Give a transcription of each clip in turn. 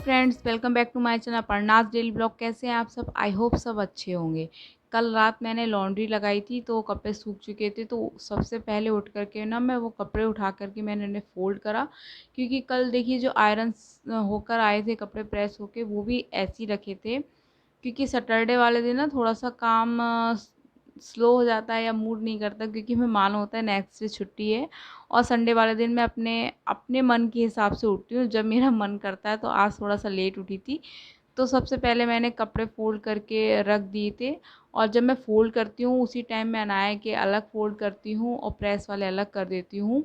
Friends, welcome back to my channel Parnaz daily blog. कैसे हैं आप सब? आई होप सब अच्छे होंगे। कल रात मैंने लॉन्ड्री लगाई थी तो कपड़े सूख चुके थे, तो सबसे पहले उठ करके ना मैं वो कपड़े उठा करके मैंने उन्हें फ़ोल्ड करा। क्योंकि कल देखिए जो आयरन होकर आए थे कपड़े प्रेस होके, वो भी ऐसे ही रखे थे। क्योंकि सैटरडे वाले दिन ना थोड़ा-सा काम स्लो हो जाता है या मूड नहीं करता, क्योंकि हमें मालूम होता है नेक्स्ट डे छुट्टी है। और संडे वाले दिन मैं अपने अपने मन के हिसाब से उठती हूँ, जब मेरा मन करता है। तो आज थोड़ा-सा लेट उठी थी, तो सबसे पहले मैंने कपड़े फ़ोल्ड करके रख दिए थे। और जब मैं फ़ोल्ड करती हूँ उसी टाइम मैं अनाया के अलग फ़ोल्ड करती हूँ और प्रेस वाले अलग कर देती हूँ।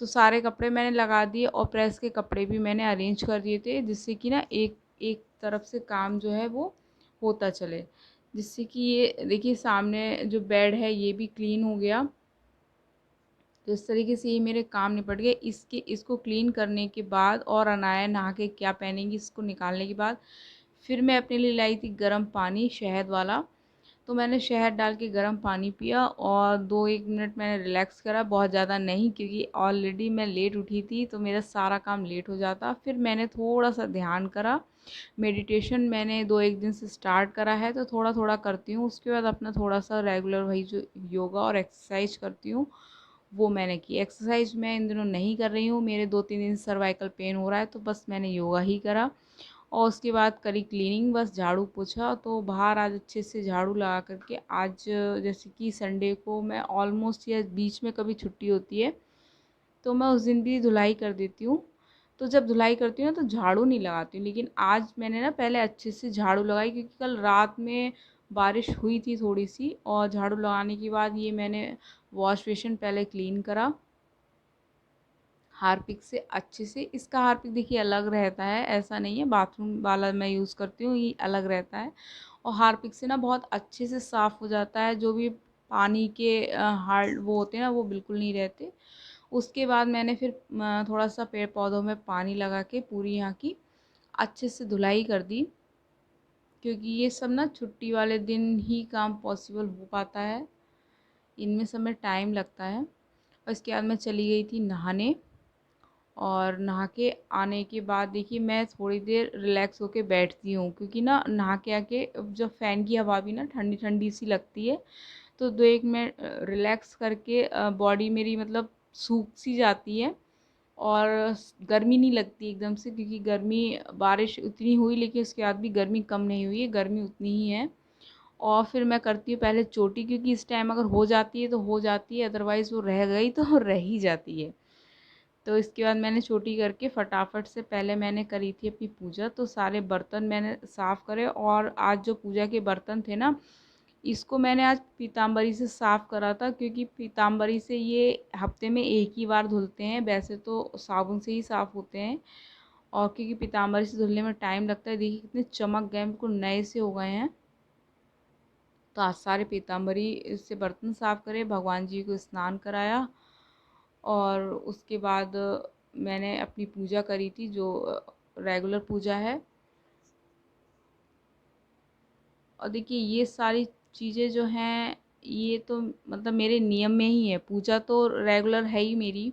तो सारे कपड़े मैंने लगा दिए और प्रेस के कपड़े भी मैंने अरेंज कर दिए थे, जिससे कि ना एक एक तरफ से काम जो है वो होता चले। जिससे कि ये देखिए सामने जो बेड है ये भी क्लीन हो गया। तो इस तरीके से ये मेरे काम निपट गए। इसको क्लीन करने के बाद और अनाया नहा के क्या पहनेंगी, इसको निकालने के बाद फिर मैं अपने लिए लाई थी गर्म पानी शहद वाला। तो मैंने शहद डाल के गर्म पानी पिया और 2-1 मिनट मैंने रिलैक्स करा, बहुत ज़्यादा नहीं, क्योंकि ऑलरेडी मैं लेट उठी थी तो मेरा सारा काम लेट हो जाता। फिर मैंने थोड़ा सा ध्यान करा। मेडिटेशन मैंने 2-1 दिन से स्टार्ट करा है, तो थोड़ा थोड़ा करती हूँ। उसके बाद अपना थोड़ा सा रेगुलर वही जो योगा और एक्सरसाइज करती हूँ वो मैंने की। एक्सरसाइज मैं इन दिनों नहीं कर रही हूँ, मेरे 2-3 दिन सर्वाइकल पेन हो रहा है, तो बस मैंने योगा ही करा। और उसके बाद करी क्लीनिंग, बस झाड़ू पोछा। तो बाहर आज अच्छे से झाड़ू लगा करके, आज जैसे कि संडे को मैं ऑलमोस्ट या बीच में कभी छुट्टी होती है तो मैं उस दिन भी धुलाई कर देती हूँ। तो जब धुलाई करती हूँ ना तो झाड़ू नहीं लगाती हूँ, लेकिन आज मैंने ना पहले अच्छे से झाड़ू लगाई, क्योंकि कल रात में बारिश हुई थी थोड़ी सी। और झाड़ू लगाने के बाद ये मैंने वॉश बेसिन पहले क्लीन करा हार्पिक से अच्छे से। इसका हार्पिक देखिए अलग रहता है, ऐसा नहीं है बाथरूम वाला मैं यूज़ करती हूँ, ये अलग रहता है। और हार्पिक से ना बहुत अच्छे से साफ़ हो जाता है, जो भी पानी के हार्ड वो होते हैं ना वो बिल्कुल नहीं रहते। उसके बाद मैंने फिर थोड़ा सा पेड़ पौधों में पानी लगा के पूरी यहाँ की अच्छे से धुलाई कर दी, क्योंकि ये सब ना छुट्टी वाले दिन ही काम पॉसिबल हो पाता है, इनमें सब में टाइम लगता है। और इसके बाद मैं चली गई थी नहाने। और नहा के आने के बाद देखिए मैं थोड़ी देर रिलैक्स होके बैठती हूँ, क्योंकि ना नहा के आके जब फ़ैन की हवा भी ना ठंडी ठंडी सी लगती है, तो 2-1 मिनट रिलैक्स करके बॉडी मेरी मतलब सूख सी जाती है। और गर्मी नहीं लगती एकदम से, क्योंकि गर्मी बारिश उतनी हुई लेकिन उसके बाद भी गर्मी कम नहीं हुई है, गर्मी उतनी ही है। और फिर मैं करती हूँ पहले चोटी, क्योंकि इस टाइम अगर हो जाती है तो हो जाती है, अदरवाइज़ वो रह गई तो रह ही जाती है। तो इसके बाद मैंने छोटी करके फटाफट से पहले मैंने करी थी अपनी पूजा। तो सारे बर्तन मैंने साफ़ करे, और आज जो पूजा के बर्तन थे ना, इसको मैंने आज पीताम्बरी से साफ़ करा था, क्योंकि पीताम्बरी से ये हफ्ते में एक ही बार धुलते हैं, वैसे तो साबुन से ही साफ़ होते हैं। और क्योंकि पीताम्बरी से धुलने में टाइम लगता है, देखिए कितने चमक गए, बिल्कुल नए से हो गए हैं। तो आज सारे पीताम्बरी से बर्तन साफ़ करे, भगवान जी को स्नान कराया। और उसके बाद मैंने अपनी पूजा करी थी, जो रेगुलर पूजा है। और देखिए ये सारी चीज़ें जो हैं ये तो मतलब मेरे नियम में ही है। पूजा तो रेगुलर है ही मेरी।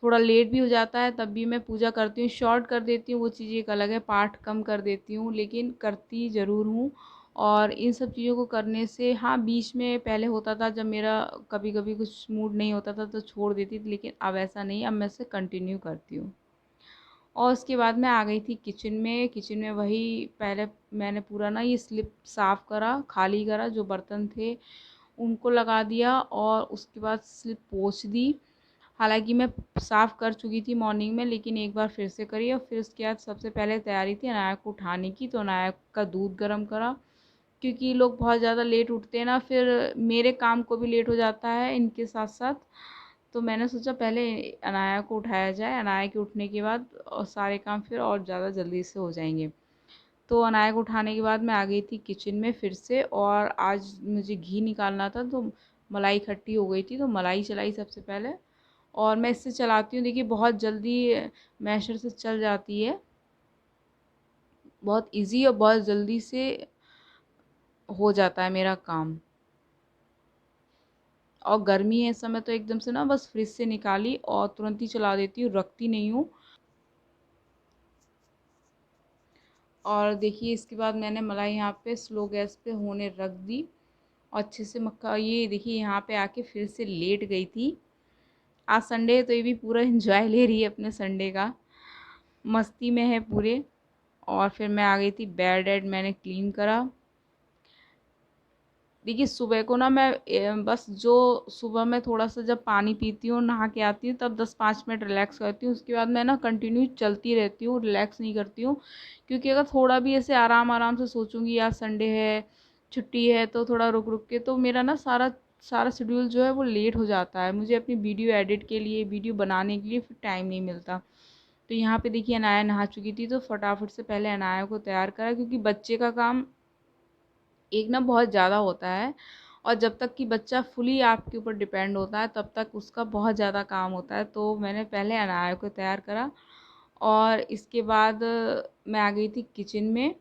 थोड़ा लेट भी हो जाता है तब भी मैं पूजा करती हूँ। शॉर्ट कर देती हूँ वो चीज़ एक अलग है, पाठ कम कर देती हूँ, लेकिन करती ज़रूर हूँ। और इन सब चीज़ों को करने से हाँ, बीच में पहले होता था जब मेरा कभी कभी कुछ मूड नहीं होता था तो छोड़ देती थी, लेकिन अब ऐसा नहीं, अब मैं इसे कंटिन्यू करती हूँ। और उसके बाद मैं आ गई थी किचन में। किचन में वही पहले मैंने पूरा ना ये स्लिप साफ़ करा, खाली करा, जो बर्तन थे उनको लगा दिया, और उसके बाद स्लिप पोंछ दी। हालांकि मैं साफ़ कर चुकी थी मॉर्निंग में, लेकिन एक बार फिर से करी। और फिर उसके बाद सबसे पहले तैयारी थी अनाया को उठाने की, तो अनाया का दूध गर्म करा। क्योंकि लोग बहुत ज़्यादा लेट उठते हैं ना, फिर मेरे काम को भी लेट हो जाता है इनके साथ साथ। तो मैंने सोचा पहले अनाया को उठाया जाए, अनाया के उठने के बाद और सारे काम फिर और ज़्यादा जल्दी से हो जाएंगे। तो अनाया को उठाने के बाद मैं आ गई थी किचन में फिर से। और आज मुझे घी निकालना था, तो मलाई इकट्ठी हो गई थी तो मलाई चलाई सबसे पहले। और मैं इससे चलाती हूँ, देखिए बहुत जल्दी मैशर से चल जाती है, बहुत इजी और बहुत जल्दी से हो जाता है मेरा काम। और गर्मी है इस समय तो एकदम से ना बस फ्रिज से निकाली और तुरंत ही चला देती हूँ, रखती नहीं हूँ। और देखिए इसके बाद मैंने मलाई यहाँ पे स्लो गैस पे होने रख दी और अच्छे से मक्खा, ये देखिए यहाँ पे आके फिर से लेट गई थी। आज संडे है तो ये भी पूरा एंजॉय ले रही है अपने संडे का, मस्ती में है पूरे। और फिर मैं आ गई थी, बेड वेड मैंने क्लीन करा। देखिए सुबह को ना मैं बस जो सुबह में थोड़ा सा जब पानी पीती हूँ, नहा के आती हूँ, तब 10-5 मिनट रिलैक्स करती हूँ। उसके बाद मैं ना कंटिन्यू चलती रहती हूँ, रिलैक्स नहीं करती हूँ। क्योंकि अगर थोड़ा भी ऐसे आराम आराम से सोचूंगी आज संडे है, छुट्टी है, तो थोड़ा रुक रुक के, तो मेरा ना सारा सारा शेड्यूल जो है वो लेट हो जाता है। मुझे अपनी वीडियो एडिट के लिए, वीडियो बनाने के लिए फिर टाइम नहीं मिलता। तो यहाँ पे देखिए अनाया नहा चुकी थी, तो फटाफट से पहले अनाया को तैयार करा, क्योंकि बच्चे का काम एक ना बहुत ज़्यादा होता है। और जब तक कि बच्चा फुली आपके ऊपर डिपेंड होता है तब तक उसका बहुत ज़्यादा काम होता है। तो मैंने पहले अनाया को तैयार करा और इसके बाद मैं आ गई थी किचन में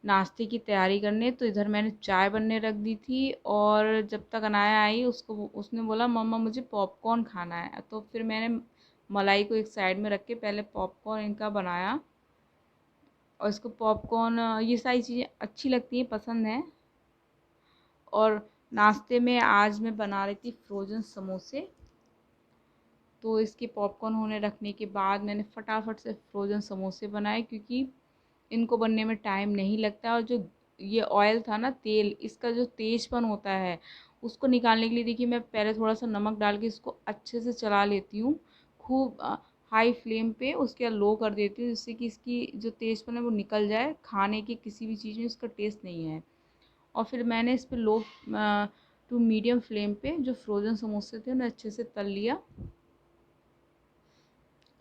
नाश्ते की तैयारी करने। तो इधर मैंने चाय बनने रख दी थी और जब तक अनाया आई उसको उसने बोला मम्मा मुझे पॉपकॉर्न खाना है। तो फिर मैंने मलाई को एक साइड में रख के पहले पॉपकॉर्न इनका बनाया। और इसको पॉपकॉर्न ये सारी चीज़ें अच्छी लगती हैं, पसंद है। और नाश्ते में आज मैं बना रही थी फ्रोज़न समोसे। तो इसके पॉपकॉर्न होने रखने के बाद मैंने फटाफट से फ्रोज़न समोसे बनाए, क्योंकि इनको बनने में टाइम नहीं लगता। और जो ये ऑयल था ना, तेल, इसका जो तेज़पन होता है उसको निकालने के लिए देखिए मैं पहले थोड़ा सा नमक डाल के इसको अच्छे से चला लेती हूँ खूब हाई फ्लेम पे, उसके बाद लो कर देती हूँ, जिससे कि इसकी जो तेज़पन है वो निकल जाए। खाने की किसी भी चीज़ में इसका टेस्ट नहीं है। और फिर मैंने इस पे लो टू मीडियम फ्लेम पे जो फ्रोज़न समोसे थे उन्हें अच्छे से तल लिया।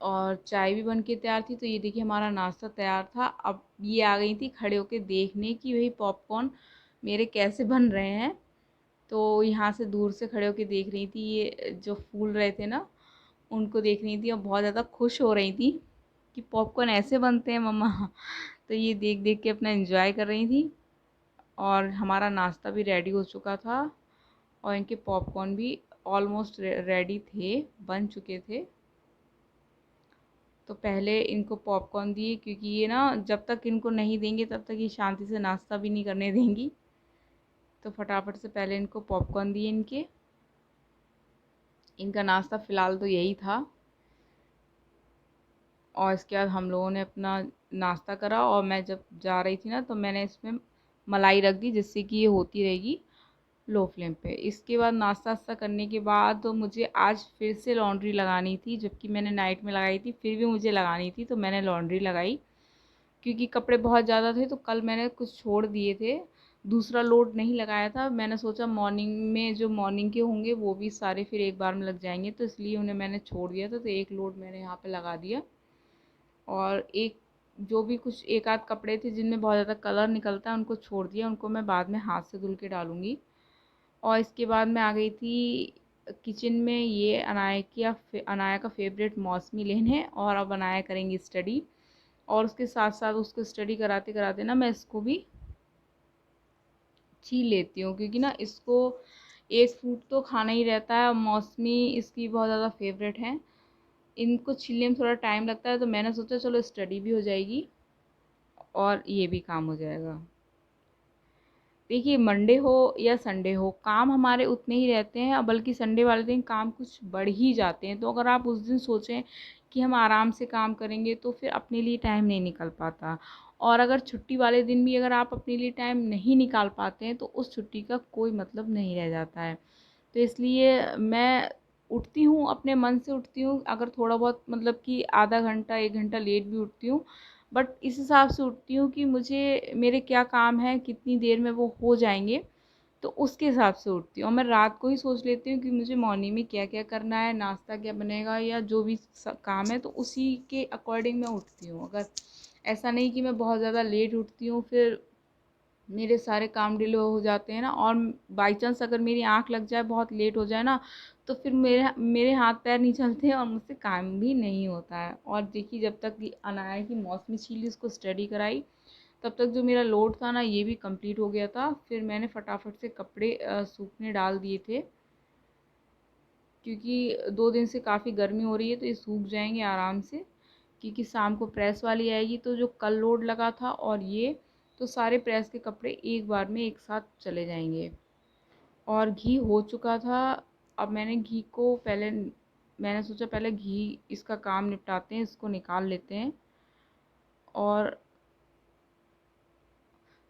और चाय भी बन के तैयार थी। तो ये देखिए हमारा नाश्ता तैयार था। अब ये आ गई थी खड़े होके देखने कि वही पॉपकॉर्न मेरे कैसे बन रहे हैं। तो यहाँ से दूर से खड़े होके देख रही थी, ये जो फूल रहे थे ना उनको देख रही थी और बहुत ज़्यादा खुश हो रही थी कि पॉपकॉर्न ऐसे बनते हैं मम्मा। तो ये देख देख के अपना एंजॉय कर रही थी। और हमारा नाश्ता भी रेडी हो चुका था और इनके पॉपकॉर्न भी ऑलमोस्ट रेडी थे, बन चुके थे। तो पहले इनको पॉपकॉर्न दिए, क्योंकि ये ना जब तक इनको नहीं देंगे तब तक ये शांति से नाश्ता भी नहीं करने देंगी। तो फटाफट से पहले इनको पॉपकॉर्न दिए इनके। इनका नाश्ता फ़िलहाल तो यही था। और इसके बाद हम लोगों ने अपना नाश्ता करा और मैं जब जा रही थी ना तो मैंने इसमें मलाई रख दी, जिससे कि ये होती रहेगी लो फ्लेम पे। इसके बाद नाश्ता वास्ता करने के बाद तो मुझे आज फिर से लॉन्ड्री लगानी थी, जबकि मैंने नाइट में लगाई थी, फिर भी मुझे लगानी थी। तो मैंने लॉन्ड्री लगाई, क्योंकि कपड़े बहुत ज़्यादा थे तो कल मैंने कुछ छोड़ दिए थे, दूसरा लोड नहीं लगाया था। मैंने सोचा मॉर्निंग में जो मॉर्निंग के होंगे वो भी सारे फिर एक बार में लग जाएंगे, तो इसलिए उन्हें मैंने छोड़ दिया था। तो एक लोड मैंने यहाँ पे लगा दिया। और एक जो भी कुछ एक आध कपड़े थे जिनमें बहुत ज़्यादा कलर निकलता है उनको छोड़ दिया, उनको मैं बाद में हाथ से धुल के डालूँगी। और इसके बाद मैं आ गई थी किचन में, ये अनाया का फेवरेट मौसमी लेने। और अब अनाया करेंगी स्टडी, और उसके साथ साथ उसको स्टडी कराते कराते ना मैं इसको भी छील लेती हूँ, क्योंकि ना इसको एक फ्रूट तो खाना ही रहता है और मौसमी इसकी बहुत ज़्यादा फेवरेट है। इनको छीलने में थोड़ा टाइम लगता है, तो मैंने सोचा चलो स्टडी भी हो जाएगी और ये भी काम हो जाएगा। देखिए मंडे हो या संडे हो, काम हमारे उतने ही रहते हैं, बल्कि संडे वाले दिन काम कुछ बढ़ ही जाते हैं। तो अगर आप उस दिन सोचें कि हम आराम से काम करेंगे तो फिर अपने लिए टाइम नहीं निकल पाता। और अगर छुट्टी वाले दिन भी अगर आप अपने लिए टाइम नहीं निकाल पाते हैं तो उस छुट्टी का कोई मतलब नहीं रह जाता है। तो इसलिए मैं उठती हूँ, अपने मन से उठती हूँ। अगर थोड़ा बहुत मतलब कि आधा घंटा 1 घंटा लेट भी उठती हूँ, बट इस हिसाब से उठती हूँ कि मुझे मेरे क्या काम है, कितनी देर में वो हो जाएंगे, तो उसके हिसाब से उठती हूँ। और मैं रात को ही सोच लेती हूँ कि मुझे मॉर्निंग में क्या क्या करना है, नाश्ता क्या बनेगा या जो भी काम है, तो उसी के अकॉर्डिंग मैं उठती हूँ। अगर ऐसा नहीं कि मैं बहुत ज़्यादा लेट उठती हूँ फिर मेरे सारे काम डिले हो जाते हैं ना। और बाई चांस अगर मेरी आँख लग जाए, बहुत लेट हो जाए ना, तो फिर मेरे मेरे हाथ पैर नहीं चलते हैं और मुझसे काम भी नहीं होता है। और देखिए जब तक कि अनाया की मौसमी छीली, उसको स्टडी कराई, तब तक जो मेरा लोड था ना ये भी कंप्लीट हो गया था। फिर मैंने फटाफट से कपड़े सूखने डाल दिए थे, क्योंकि 2 दिन से काफ़ी गर्मी हो रही है तो ये सूख जाएंगे आराम से। क्योंकि शाम को प्रेस वाली आएगी। तो जो कल लोड लगा था और ये, तो सारे प्रेस के कपड़े एक बार में एक साथ चले जाएंगे। और घी हो चुका था। अब मैंने घी को पहले, मैंने सोचा पहले घी इसका काम निपटाते हैं, इसको निकाल लेते हैं। और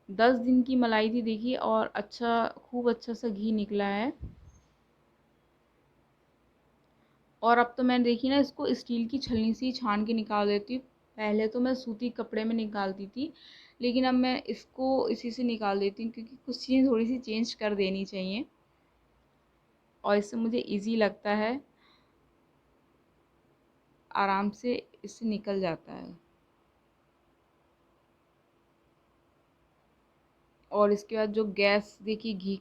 10 दिन की मलाई थी देखिए, और अच्छा, खूब अच्छा सा घी निकला है। और अब तो मैंने देखी ना, इसको स्टील की छलनी से ही छान के निकाल देती हूँ। पहले तो मैं सूती कपड़े में निकालती थी, लेकिन अब मैं इसको इसी से निकाल देती हूँ, क्योंकि कुछ चीज़ें थोड़ी सी चेंज कर देनी चाहिए और इससे मुझे इजी लगता है, आराम से इससे निकल जाता है। और इसके बाद जो गैस देखिए, घी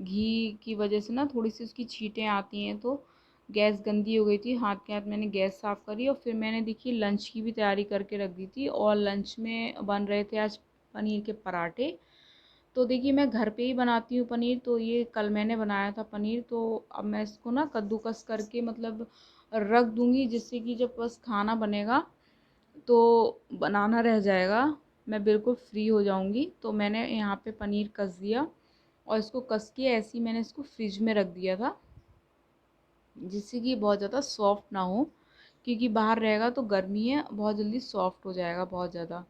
घी की वजह से ना थोड़ी सी उसकी छींटें आती हैं, तो गैस गंदी हो गई थी। हाथ के हाथ मैंने गैस साफ़ करी और फिर मैंने देखिए लंच की भी तैयारी करके रख दी थी। और लंच में बन रहे थे आज पनीर के पराठे। तो देखिए मैं घर पे ही बनाती हूँ पनीर, तो ये कल मैंने बनाया था पनीर। तो अब मैं इसको ना कद्दूकस करके मतलब रख दूँगी, जिससे कि जब बस खाना बनेगा तो बनाना रह जाएगा, मैं बिल्कुल फ्री हो जाऊँगी। तो मैंने यहाँ पे पनीर कस दिया और इसको कस के ऐसे ही मैंने इसको फ्रिज में रख दिया था, जिससे कि बहुत ज़्यादा सॉफ्ट ना हो, क्योंकि बाहर रहेगा तो गर्मी है, बहुत जल्दी सॉफ्ट हो जाएगा बहुत ज़्यादा।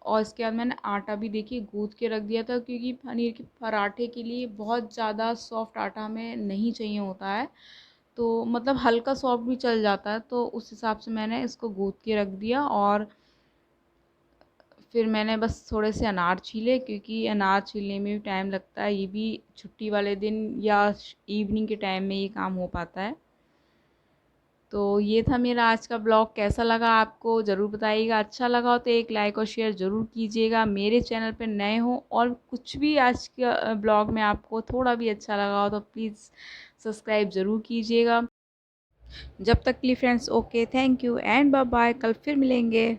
और इसके बाद मैंने आटा भी देखिए गूँथ के रख दिया था, क्योंकि पनीर के पराठे के लिए बहुत ज़्यादा सॉफ्ट आटा हमें नहीं चाहिए होता है। तो मतलब हल्का सॉफ्ट भी चल जाता है, तो उस हिसाब से मैंने इसको गूँथ के रख दिया। और फिर मैंने बस थोड़े से अनार छीले, क्योंकि अनार छीलने में भी टाइम लगता है, ये भी छुट्टी वाले दिन या इवनिंग के टाइम में ये काम हो पाता है। तो ये था मेरा आज का ब्लॉग। कैसा लगा आपको ज़रूर बताइएगा। अच्छा लगा हो तो एक लाइक और शेयर ज़रूर कीजिएगा। मेरे चैनल पे नए हो और कुछ भी आज का ब्लॉग में आपको थोड़ा भी अच्छा लगा हो तो प्लीज़ सब्सक्राइब ज़रूर कीजिएगा। जब तक के लिए friends, okay, thank you and bye bye. कल फिर मिलेंगे।